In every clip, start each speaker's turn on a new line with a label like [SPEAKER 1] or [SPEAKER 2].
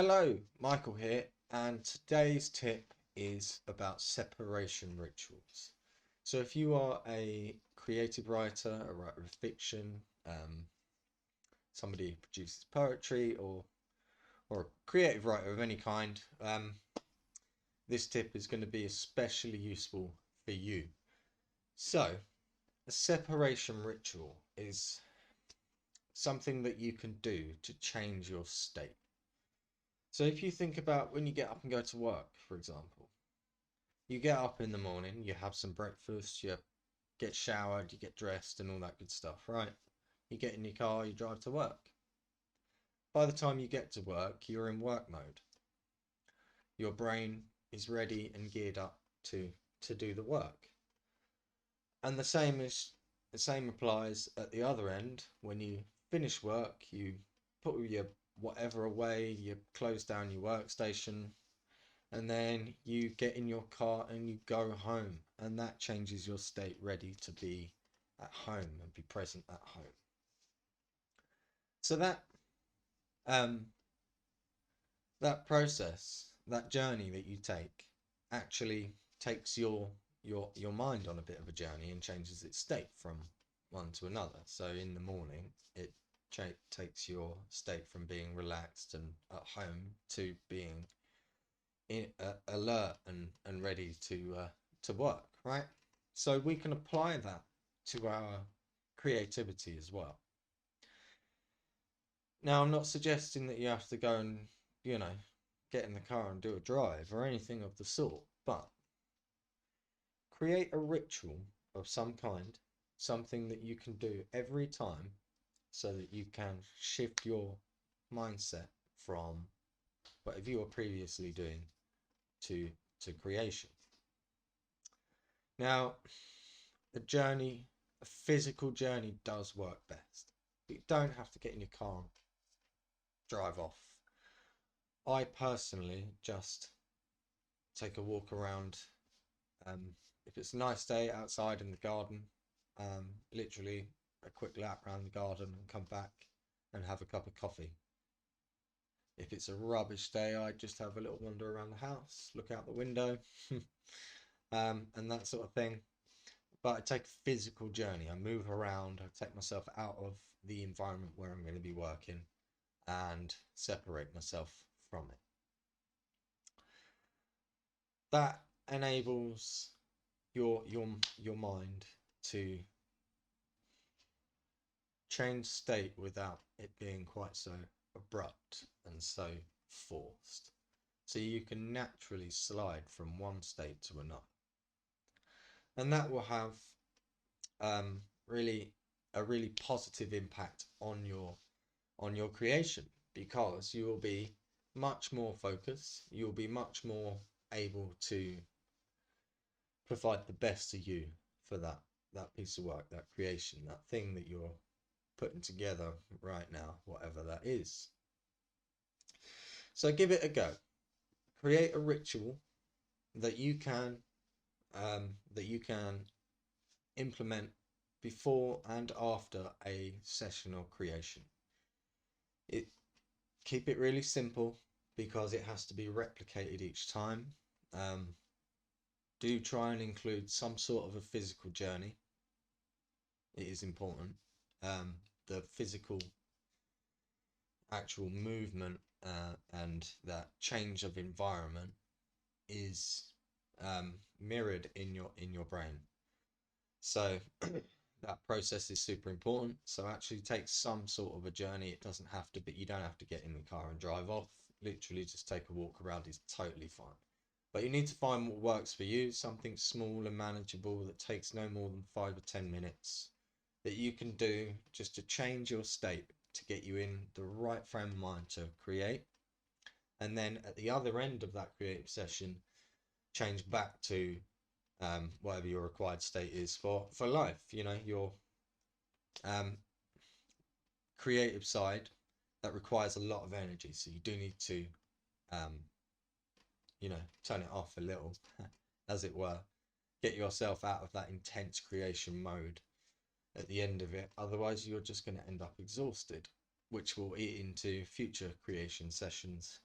[SPEAKER 1] Hello, Michael here, and today's tip is about separation rituals. So, if you are a creative writer, a writer of fiction, somebody who produces poetry, or a creative writer of any kind, this tip is going to be especially useful for you. So, a separation ritual is something that you can do to change your state. So, if you think about when you get up and go to work, for example. You get up in the morning, you have some breakfast, you get showered, you get dressed, and all that good stuff, right? You get in your car, you drive to work. By the time you get to work, you're in work mode. Your brain is ready and geared up to do the work. And the same applies at the other end. When you finish work, you put your whatever away, you close down your workstation, and then you get in your car and you go home, and that changes your state ready to be at home and be present at home. So um that process, that journey that you take, actually takes your mind on a bit of a journey and changes its state from one to another. So in the morning, it takes your state from being relaxed and at home to being alert and ready to work, right? So we can apply that to our creativity as well. Now, I'm not suggesting that you have to go and, you know, get in the car and do a drive or anything of the sort, but create a ritual of some kind, something that you can do every time so that you can shift your mindset from whatever you were previously doing to to creation. Now, a journey, a physical journey does work best. You don't have to get in your car and drive off. I personally just take a walk around. If it's a nice day outside in the garden, literally a quick lap around the garden and come back and have a cup of coffee. If it's a rubbish day, I just have a little wander around the house, look out the window, and that sort of thing. But I take a physical journey. I move around. I take myself out of the environment where I'm going to be working and separate myself from it. That enables your mind to change state without it being quite so abrupt and so forced. So you can naturally slide from one state to another. And that will have really a really positive impact on your creation, because you will be much more focused, you'll be much more able to provide the best of you for that piece of work, that creation, that thing that you're putting together right now, whatever that is. So give it a go. Create a ritual that you can that you can implement before and after a session or creation. It Keep it really simple because it has to be replicated each time. Um, do try and include some sort of a physical journey. It is important. The physical actual movement and that change of environment is mirrored in your brain. So that process is super important. So actually take some sort of a journey. It doesn't have to be, you don't have to get in the car and drive off. Literally just take a walk around is totally fine. But you need to find what works for you, something small and manageable that takes no more than 5 or 10 minutes that you can do just to change your state to get you in the right frame of mind to create. And then at the other end of that creative session, change back to whatever your required state is for life. You know, your um, creative side that requires a lot of energy, so you do need to um, turn it off a little, as it were. Get yourself out of that intense creation mode at the end of it. Otherwise, you're just going to end up exhausted, which will eat into future creation sessions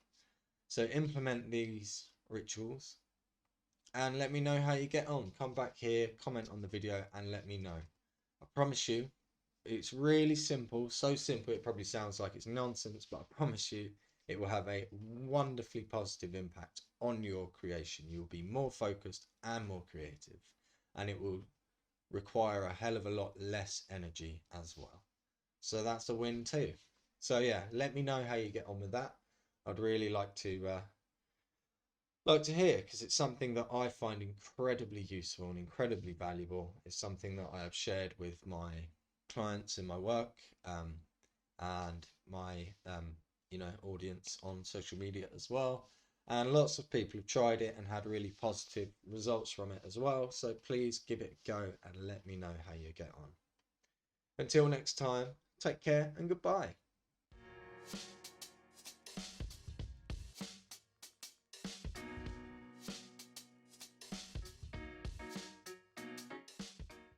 [SPEAKER 1] So implement these rituals and let me know how you get on. Come back here, comment on the video and let me know. I promise you, it's really simple, so simple it probably sounds like it's nonsense, but I promise you it will have a wonderfully positive impact on your creation. You'll be more focused and more creative, and it will require a hell of a lot less energy as well. So that's a win too. So yeah, let me know how you get on with that. I'd really like to hear, because it's something that I find incredibly useful and incredibly valuable. It's something that I have shared with my clients in my work, and my audience on social media as well. And lots of people have tried it and had really positive results from it as well. So please give it a go and let me know how you get on. Until next time, take care and goodbye.